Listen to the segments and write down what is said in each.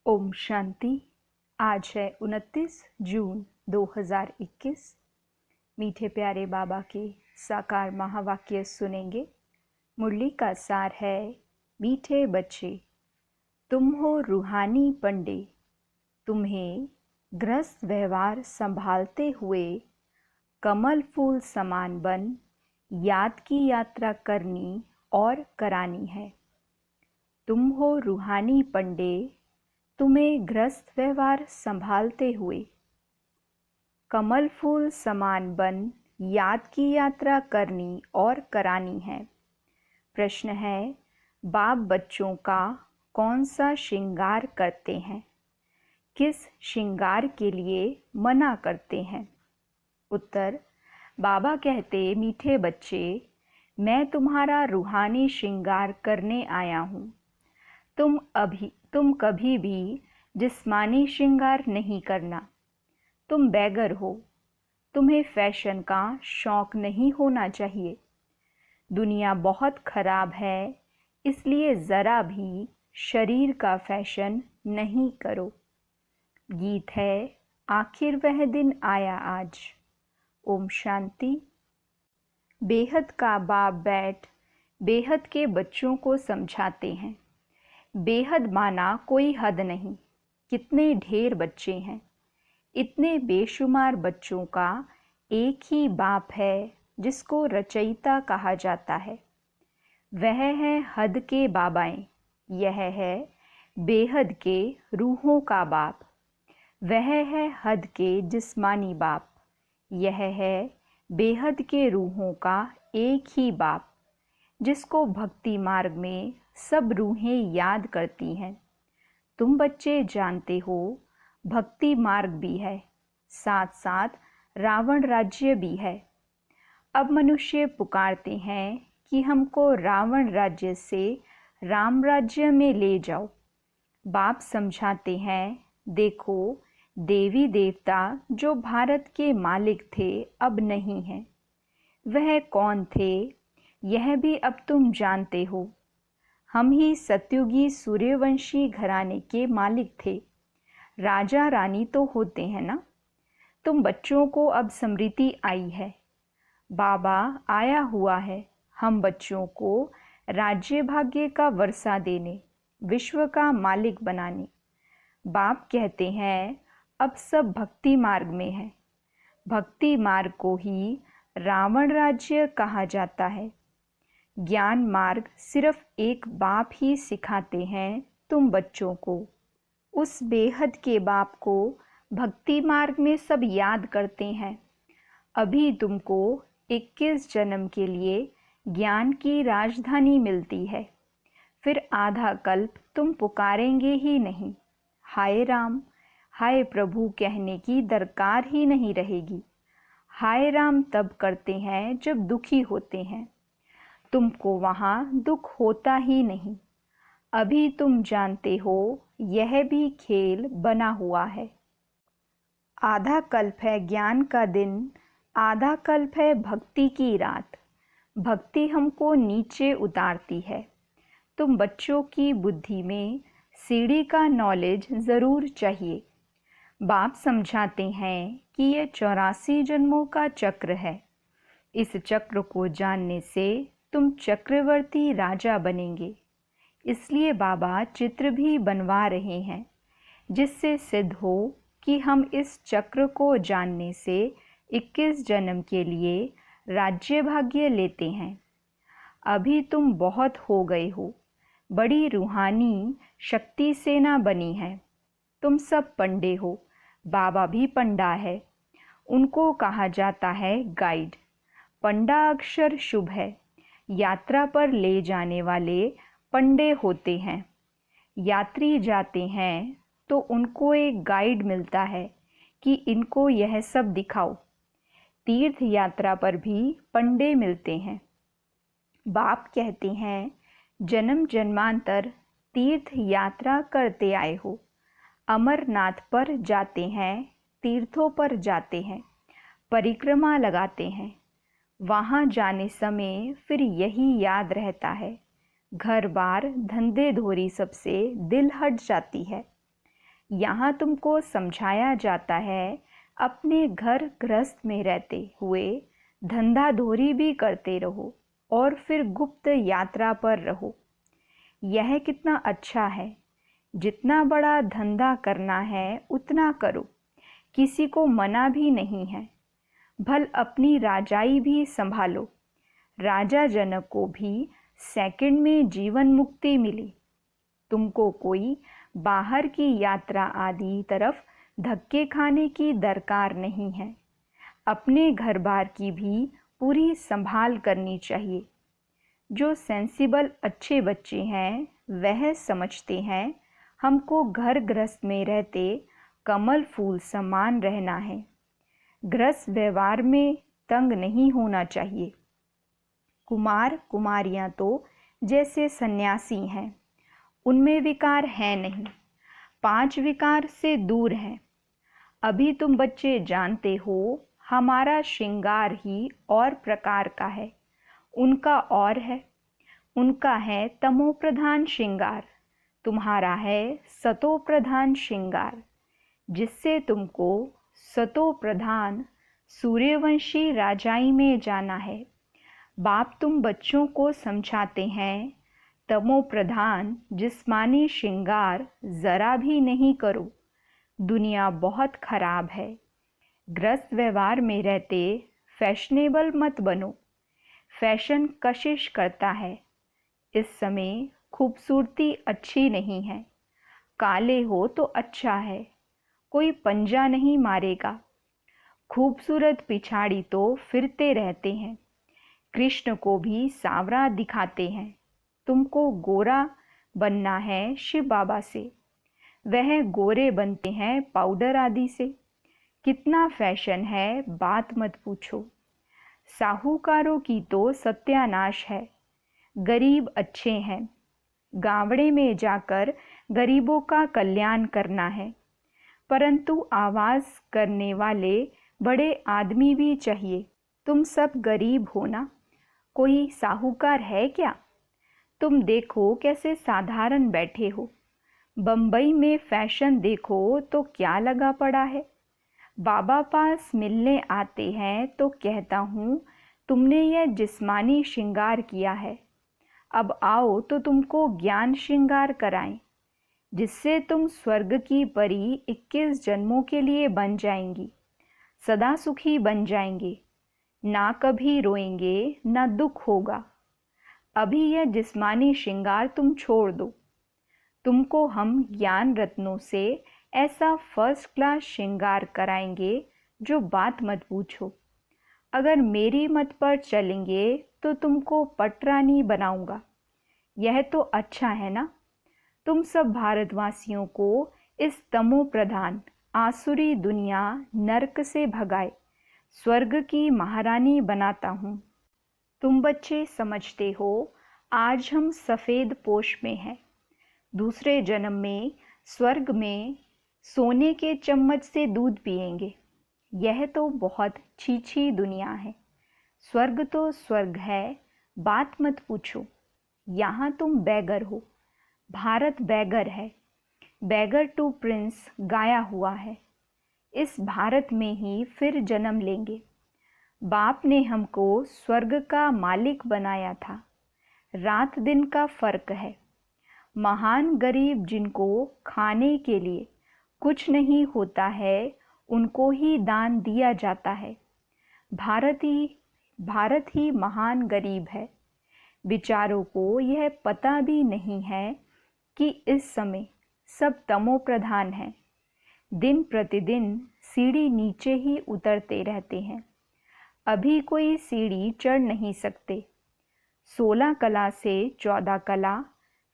ओम शांति। आज है 29 जून 2021। मीठे प्यारे बाबा के साकार महावाक्य सुनेंगे। मुरली का सार है, मीठे बच्चे तुम हो रूहानी पंडे, तुम्हें गृहस्थ व्यवहार संभालते हुए कमल फूल समान बन याद की यात्रा करनी और करानी है। तुम हो रूहानी पंडे, तुम्हें गृहस्थ व्यवहार संभालते हुए कमल फूल समान बन याद की यात्रा करनी और करानी है। प्रश्न है, बाप बच्चों का कौन सा श्रृंगार करते हैं, किस श्रृंगार के लिए मना करते हैं? उत्तर, बाबा कहते, मीठे बच्चे मैं तुम्हारा रूहानी श्रृंगार करने आया हूँ। तुम कभी भी जिस्मानी श्रृंगार नहीं करना। तुम बैगर हो, तुम्हें फैशन का शौक नहीं होना चाहिए। दुनिया बहुत खराब है, इसलिए ज़रा भी शरीर का फैशन नहीं करो। गीत है, आखिर वह दिन आया आज। ओम शांति। बेहद का बाप बैठ बेहद के बच्चों को समझाते हैं। बेहद माना कोई हद नहीं, कितने ढेर बच्चे हैं। इतने बेशुमार बच्चों का एक ही बाप है जिसको रचयिता कहा जाता है। वह है हद के बाबाएं, यह है बेहद के रूहों का बाप। वह है हद के जिस्मानी बाप, यह है बेहद के रूहों का एक ही बाप, जिसको भक्ति मार्ग में सब रूहें याद करती हैं। तुम बच्चे जानते हो, भक्ति मार्ग भी है, साथ साथ रावण राज्य भी है। अब मनुष्य पुकारते हैं कि हमको रावण राज्य से राम राज्य में ले जाओ। बाप समझाते हैं, देखो देवी देवता जो भारत के मालिक थे अब नहीं हैं। वह कौन थे, यह भी अब तुम जानते हो। हम ही सत्युगी सूर्यवंशी घराने के मालिक थे। राजा रानी तो होते हैं ना। तुम बच्चों को अब स्मृति आई है। बाबा आया हुआ है हम बच्चों को राज्य भाग्य का वर्षा देने, विश्व का मालिक बनाने। बाप कहते हैं, अब सब भक्ति मार्ग में है। भक्ति मार्ग को ही रावण राज्य कहा जाता है। ज्ञान मार्ग सिर्फ एक बाप ही सिखाते हैं तुम बच्चों को। उस बेहद के बाप को भक्ति मार्ग में सब याद करते हैं। अभी तुमको 21 जन्म के लिए ज्ञान की राजधानी मिलती है। फिर आधा कल्प तुम पुकारेंगे ही नहीं। हाय राम, हाय प्रभु कहने की दरकार ही नहीं रहेगी। हाय राम तब करते हैं जब दुखी होते हैं। तुमको वहाँ दुख होता ही नहीं। अभी तुम जानते हो, यह भी खेल बना हुआ है। आधा कल्प है ज्ञान का दिन, आधा कल्प है भक्ति की रात। भक्ति हमको नीचे उतारती है। तुम बच्चों की बुद्धि में सीढ़ी का नॉलेज ज़रूर चाहिए। बाप समझाते हैं कि यह 84 जन्मों का चक्र है। इस चक्र को जानने से तुम चक्रवर्ती राजा बनेंगे। इसलिए बाबा चित्र भी बनवा रहे हैं, जिससे सिद्ध हो कि हम इस चक्र को जानने से 21 जन्म के लिए राज्य भाग्य लेते हैं। अभी तुम बहुत हो गए हो, बड़ी रूहानी शक्ति सेना बनी है। तुम सब पंडे हो, बाबा भी पंडा है। उनको कहा जाता है गाइड। पंडा अक्षर शुभ है। यात्रा पर ले जाने वाले पंडे होते हैं। यात्री जाते हैं तो उनको एक गाइड मिलता है कि इनको यह सब दिखाओ। तीर्थ यात्रा पर भी पंडे मिलते हैं। बाप कहते हैं, जन्म जन्मांतर तीर्थ यात्रा करते आए हो। अमरनाथ पर जाते हैं, तीर्थों पर जाते हैं, परिक्रमा लगाते हैं। वहाँ जाने समय फिर यही याद रहता है। घर बार धंधे धोरी सबसे दिल हट जाती है। यहाँ तुमको समझाया जाता है अपने घर गृहस्थ में रहते हुए धंधा धोरी भी करते रहो और फिर गुप्त यात्रा पर रहो। यह कितना अच्छा है। जितना बड़ा धंधा करना है उतना करो, किसी को मना भी नहीं है। भल अपनी राजाई भी संभालो। राजा जनक को भी सेकंड में जीवन मुक्ति मिली। तुमको कोई बाहर की यात्रा आदि तरफ धक्के खाने की दरकार नहीं है। अपने घर बार की भी पूरी संभाल करनी चाहिए। जो सेंसिबल अच्छे बच्चे हैं वह समझते हैं हमको घर गृहस्थ में रहते कमल फूल समान रहना है। गृहस्थ व्यवहार में तंग नहीं होना चाहिए। कुमार कुमारियां तो जैसे सन्यासी हैं, उनमें विकार है नहीं, 5 विकार से दूर हैं। अभी तुम बच्चे जानते हो हमारा श्रृंगार ही और प्रकार का है, उनका और है। उनका है तमो प्रधान श्रृंगार, तुम्हारा है सतो प्रधान श्रृंगार, जिससे तुमको सतो प्रधान सूर्यवंशी राजाई में जाना है। बाप तुम बच्चों को समझाते हैं तमो प्रधान जिस्मानी श्रृंगार जरा भी नहीं करो, दुनिया बहुत खराब है। गृहस्थ व्यवहार में रहते फैशनेबल मत बनो। फैशन कशिश करता है। इस समय खूबसूरती अच्छी नहीं है। काले हो तो अच्छा है, कोई पंजा नहीं मारेगा। खूबसूरत पिछाड़ी तो फिरते रहते हैं। कृष्ण को भी सांवरा दिखाते हैं। तुमको गोरा बनना है शिव बाबा से, वह गोरे बनते हैं पाउडर आदि से। कितना फैशन है बात मत पूछो। साहूकारों की तो सत्यानाश है। गरीब अच्छे हैं। गावड़े में जाकर गरीबों का कल्याण करना है, परंतु आवाज़ करने वाले बड़े आदमी भी चाहिए। तुम सब गरीब हो ना, कोई साहूकार है क्या? तुम देखो कैसे साधारण बैठे हो। बम्बई में फैशन देखो तो क्या लगा पड़ा है। बाबा पास मिलने आते हैं तो कहता हूँ तुमने यह जिस्मानी श्रृंगार किया है, अब आओ तो तुमको ज्ञान श्रृंगार कराएं, जिससे तुम स्वर्ग की परी 21 जन्मों के लिए बन जाएंगी, सदा सुखी बन जाएंगे, ना कभी रोएंगे ना दुख होगा। अभी यह जिस्मानी श्रृंगार तुम छोड़ दो। तुमको हम ज्ञान रत्नों से ऐसा फर्स्ट क्लास श्रृंगार कराएंगे जो बात मत पूछो। अगर मेरी मत पर चलेंगे तो तुमको पटरानी बनाऊंगा। यह तो अच्छा है ना। तुम सब भारतवासियों को इस तमो प्रधान आसुरी दुनिया नरक से भगाए स्वर्ग की महारानी बनाता हूँ। तुम बच्चे समझते हो आज हम सफ़ेद पोश में हैं, दूसरे जन्म में स्वर्ग में सोने के चम्मच से दूध पिएंगे। यह तो बहुत छीछी दुनिया है। स्वर्ग तो स्वर्ग है, बात मत पूछो। यहाँ तुम बैगर हो, भारत बैगर है। बैगर टू प्रिंस गाया हुआ है। इस भारत में ही फिर जन्म लेंगे। बाप ने हमको स्वर्ग का मालिक बनाया था। रात दिन का फर्क है। महान गरीब जिनको खाने के लिए कुछ नहीं होता है उनको ही दान दिया जाता है। भारत ही महान गरीब है। बेचारों को यह पता भी नहीं है कि इस समय सब तमो प्रधान हैं। दिन प्रतिदिन सीढ़ी नीचे ही उतरते रहते हैं। अभी कोई सीढ़ी चढ़ नहीं सकते। 16 कला से 14 कला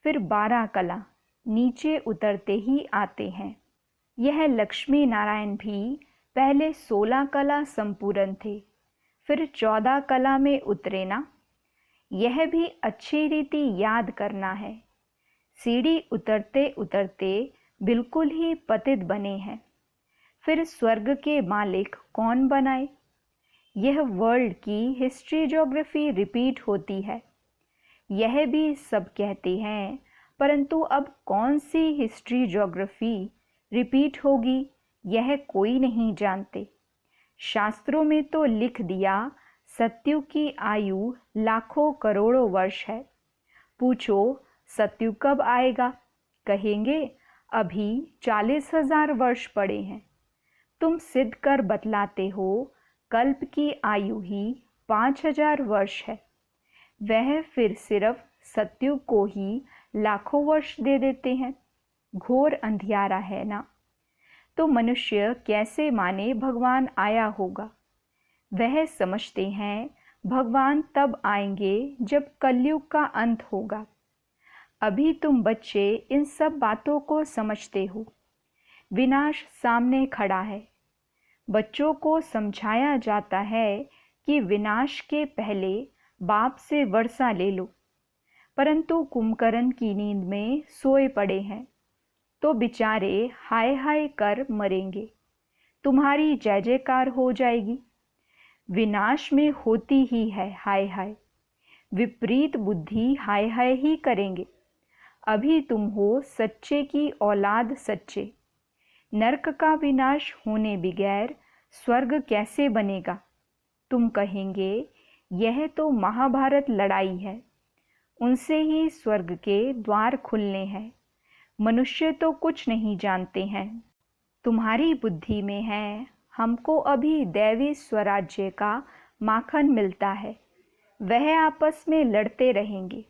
फिर 12 कला नीचे उतरते ही आते हैं। यह लक्ष्मी नारायण भी पहले 16 कला संपूर्ण थे, फिर 14 कला में उतरे ना। यह भी अच्छी रीति याद करना है। सीढ़ी उतरते उतरते बिल्कुल ही पतित बने हैं, फिर स्वर्ग के मालिक कौन बनाए? यह वर्ल्ड की हिस्ट्री ज्योग्राफी रिपीट होती है। यह भी सब कहते हैं, परंतु अब कौन सी हिस्ट्री ज्योग्राफी रिपीट होगी यह कोई नहीं जानते। शास्त्रों में तो लिख दिया सत्युग की आयु लाखों करोड़ों वर्ष है। पूछो सत्युग कब आएगा, कहेंगे अभी 40,000 वर्ष पड़े हैं। तुम सिद्ध कर बतलाते हो कल्प की आयु ही 5,000 वर्ष है। वह फिर सिर्फ सत्युग को ही लाखों वर्ष दे देते हैं। घोर अंधियारा है ना। तो मनुष्य कैसे माने भगवान आया होगा। वह समझते हैं भगवान तब आएंगे जब कलयुग का अंत होगा। अभी तुम बच्चे इन सब बातों को समझते हो। विनाश सामने खड़ा है। बच्चों को समझाया जाता है कि विनाश के पहले बाप से वर्षा ले लो, परंतु कुंभकर्ण की नींद में सोए पड़े हैं तो बेचारे हाय हाय कर मरेंगे। तुम्हारी जय जयकार हो जाएगी। विनाश में होती ही है हाय हाय। विपरीत बुद्धि हाय हाय ही करेंगे। अभी तुम हो सच्चे की औलाद सच्चे। नरक का विनाश होने बगैर स्वर्ग कैसे बनेगा। तुम कहेंगे यह तो महाभारत लड़ाई है, उनसे ही स्वर्ग के द्वार खुलने हैं। मनुष्य तो कुछ नहीं जानते हैं। तुम्हारी बुद्धि में है हमको अभी दैवी स्वराज्य का माखन मिलता है। वह आपस में लड़ते रहेंगे।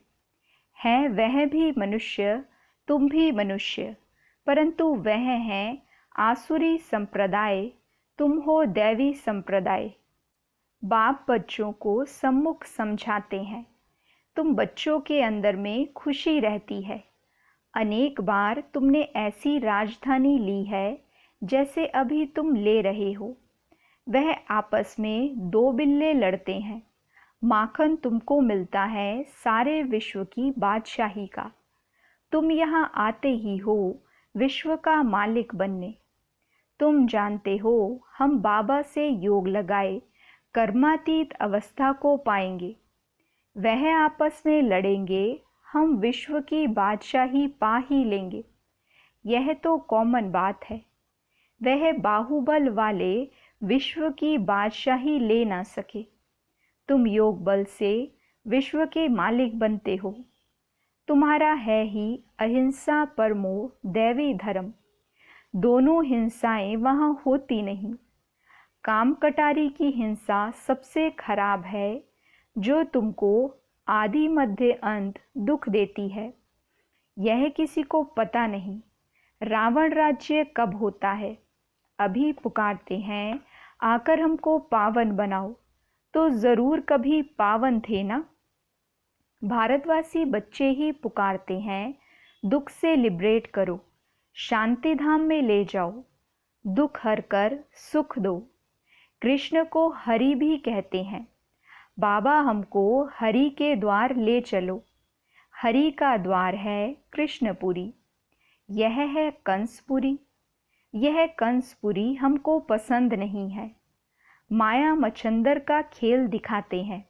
है वह भी मनुष्य, तुम भी मनुष्य, परंतु वह हैं आसुरी संप्रदाय, तुम हो दैवी संप्रदाय। बाप बच्चों को सम्मुख समझाते हैं। तुम बच्चों के अंदर में खुशी रहती है। अनेक बार तुमने ऐसी राजधानी ली है जैसे अभी तुम ले रहे हो। वह आपस में दो बिल्ले लड़ते हैं। माखन तुमको मिलता है सारे विश्व की बादशाही का। तुम यहाँ आते ही हो विश्व का मालिक बनने। तुम जानते हो हम बाबा से योग लगाए कर्मातीत अवस्था को पाएंगे। वह आपस में लड़ेंगे, हम विश्व की बादशाही पा ही लेंगे। यह तो कॉमन बात है। वह बाहुबल वाले विश्व की बादशाही ले ना सके। तुम योग बल से विश्व के मालिक बनते हो। तुम्हारा है ही अहिंसा परमो दैवी धर्म। दोनों हिंसाएं वहाँ होती नहीं। काम कटारी की हिंसा सबसे खराब है, जो तुमको आदि मध्य अंत दुख देती है। यह किसी को पता नहीं। रावण राज्य कब होता है। अभी पुकारते हैं आकर हमको पावन बनाओ, तो जरूर कभी पावन थे ना। भारतवासी बच्चे ही पुकारते हैं दुख से लिबरेट करो, शांति धाम में ले जाओ, दुख हर कर सुख दो। कृष्ण को हरि भी कहते हैं। बाबा हमको हरि के द्वार ले चलो। हरि का द्वार है कृष्णपुरी। यह है कंसपुरी। यह कंसपुरी हमको पसंद नहीं है। माया मच्छंदर का खेल दिखाते हैं।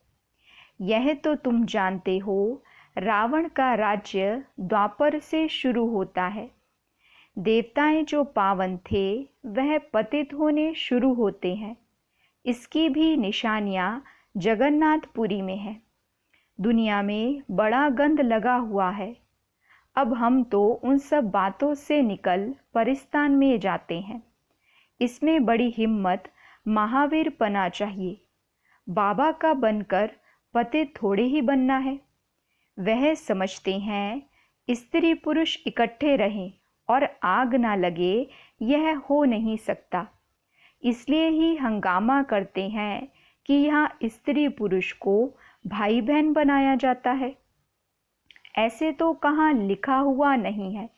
यह तो तुम जानते हो रावण का राज्य द्वापर से शुरू होता है। देवताएं जो पावन थे वह पतित होने शुरू होते हैं। इसकी भी निशानियां जगन्नाथपुरी में है। दुनिया में बड़ा गंध लगा हुआ है। अब हम तो उन सब बातों से निकल परिस्तान में जाते हैं। इसमें बड़ी हिम्मत महावीर पना चाहिए। बाबा का बनकर पतित थोड़े ही बनना है। वह समझते हैं स्त्री पुरुष इकट्ठे रहें और आग ना लगे, यह हो नहीं सकता। इसलिए ही हंगामा करते हैं कि यहाँ स्त्री पुरुष को भाई बहन बनाया जाता है। ऐसे तो कहाँ लिखा हुआ नहीं है।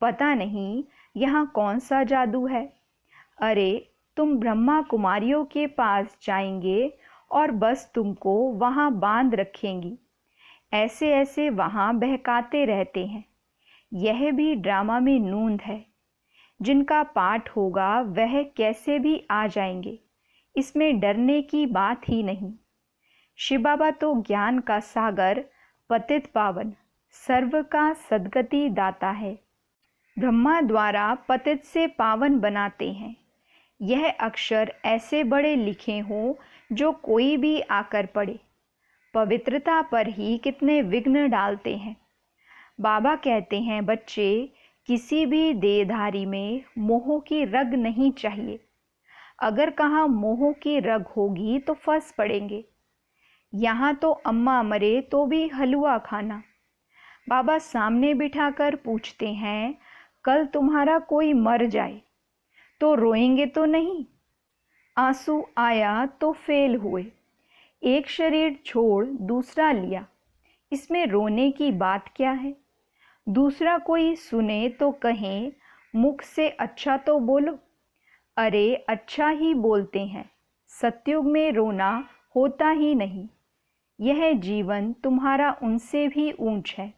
पता नहीं यहाँ कौन सा जादू है। अरे तुम ब्रह्मा कुमारियों के पास जाएंगे और बस तुमको वहाँ बांध रखेंगी। ऐसे ऐसे वहाँ बहकाते रहते हैं। यह भी ड्रामा में नूंद है। जिनका पाठ होगा वह कैसे भी आ जाएंगे। इसमें डरने की बात ही नहीं। शिव बाबा तो ज्ञान का सागर, पतित पावन, सर्व का सद्गति दाता है। ब्रह्मा द्वारा पतित से पावन बनाते हैं। यह अक्षर ऐसे बड़े लिखे हों जो कोई भी आकर पढ़े। पवित्रता पर ही कितने विघ्न डालते हैं। बाबा कहते हैं, बच्चे, किसी भी देहधारी में मोह की रग नहीं चाहिए। अगर कहाँ मोह की रग होगी तो फंस पड़ेंगे। यहाँ तो अम्मा मरे तो भी हलवा खाना। बाबा सामने बिठाकर पूछते हैं, कल तुम्हारा कोई मर जाए तो रोएंगे तो नहीं? आंसू आया तो फेल हुए, एक शरीर छोड़ दूसरा लिया, इसमें रोने की बात क्या है? दूसरा कोई सुने तो कहें, मुख से अच्छा तो बोलो। अरे अच्छा ही बोलते हैं, सतयुग में रोना होता ही नहीं। यह जीवन तुम्हारा उनसे भी ऊंच है।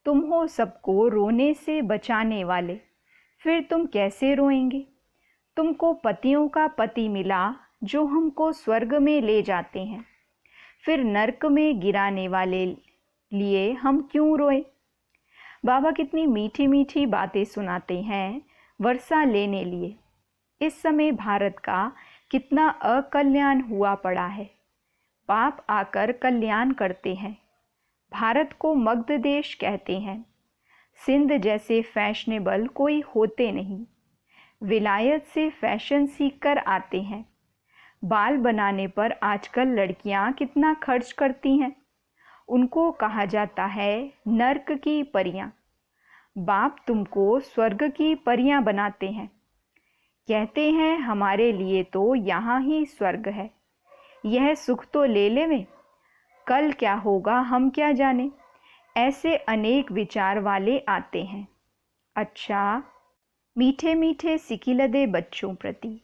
तुम हो सबको रोने से बचाने वाले, फिर तुम कैसे रोएंगे? तुमको पतियों का पति मिला जो हमको स्वर्ग में ले जाते हैं, फिर नरक में गिराने वाले लिए हम क्यों रोए? बाबा कितनी मीठी मीठी बातें सुनाते हैं वर्षा लेने लिए। इस समय भारत का कितना अकल्याण हुआ पड़ा है। बाप आकर कल्याण करते हैं। भारत को मगध देश कहते हैं। सिंध जैसे फैशनेबल कोई होते नहीं। विलायत से फैशन सीख कर आते हैं। बाल बनाने पर आजकल लड़कियां कितना खर्च करती हैं। उनको कहा जाता है नर्क की परियां। बाप तुमको स्वर्ग की परियां बनाते हैं। कहते हैं हमारे लिए तो यहाँ ही स्वर्ग है, यह सुख तो ले लेवें, कल क्या होगा हम क्या जाने। ऐसे अनेक विचार वाले आते हैं। अच्छा, मीठे मीठे सिकिलदे बच्चों प्रति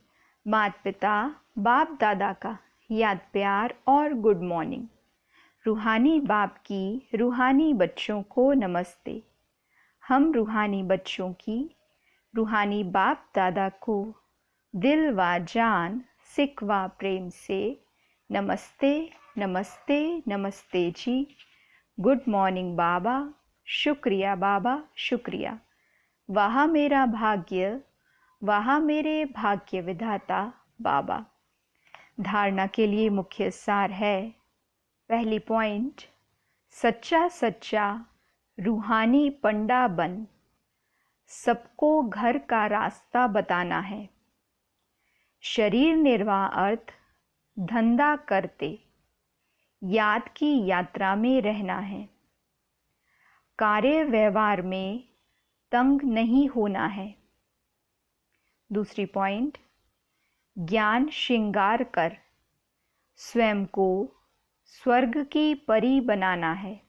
माता पिता बाप दादा का याद प्यार और गुड मॉर्निंग। रूहानी बाप की रूहानी बच्चों को नमस्ते। हम रूहानी बच्चों की रूहानी बाप दादा को दिल व जान सिक व प्रेम से नमस्ते नमस्ते नमस्ते जी। गुड मॉर्निंग बाबा, शुक्रिया बाबा, शुक्रिया। वहाँ मेरा भाग्य, वहाँ मेरे भाग्य विधाता बाबा। धारणा के लिए मुख्य सार है। पहली पॉइंट, सच्चा सच्चा रूहानी पंडा बन सबको घर का रास्ता बताना है। शरीर निर्वाह अर्थ धंधा करते याद की यात्रा में रहना है। कार्य व्यवहार में तंग नहीं होना है। दूसरी पॉइंट, ज्ञान श्रृंगार कर स्वयं को स्वर्ग की परी बनाना है।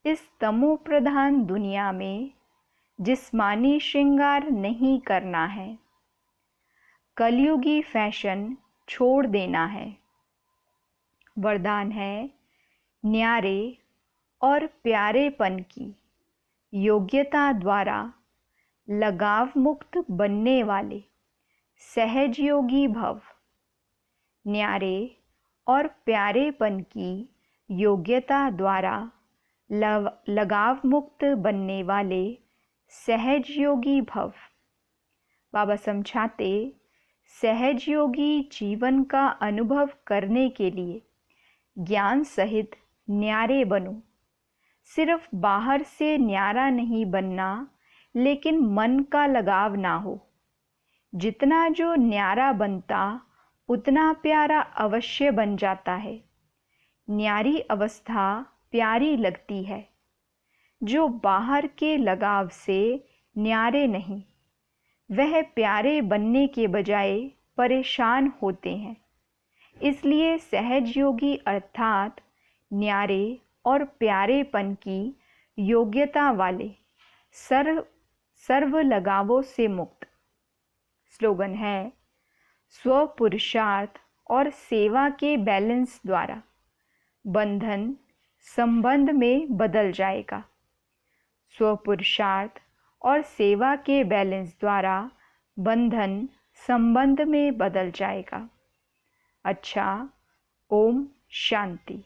इस तमो प्रधान दुनिया में जिस्मानी श्रृंगार नहीं करना है। कलयुगी फैशन छोड़ देना है। वरदान है न्यारे और प्यारेपन की योग्यता द्वारा लगाव मुक्त बनने वाले सहज योगी भव। न्यारे और प्यारेपन की योग्यता द्वारा लगाव मुक्त बनने वाले सहज योगी भव। बाबा समझाते, सहज योगी जीवन का अनुभव करने के लिए ज्ञान सहित न्यारे बनो। सिर्फ बाहर से न्यारा नहीं बनना, लेकिन मन का लगाव ना हो। जितना जो न्यारा बनता उतना प्यारा अवश्य बन जाता है। न्यारी अवस्था प्यारी लगती है। जो बाहर के लगाव से न्यारे नहीं, वह प्यारे बनने के बजाय परेशान होते हैं। इसलिए सहज योगी अर्थात न्यारे और प्यारेपन की योग्यता वाले सर्व लगावों से मुक्त। स्लोगन है, स्व पुरुषार्थ और सेवा के बैलेंस द्वारा बंधन संबंध में बदल जाएगा। स्व पुरुषार्थ और सेवा के बैलेंस द्वारा बंधन संबंध में बदल जाएगा। अच्छा, ओम शांति।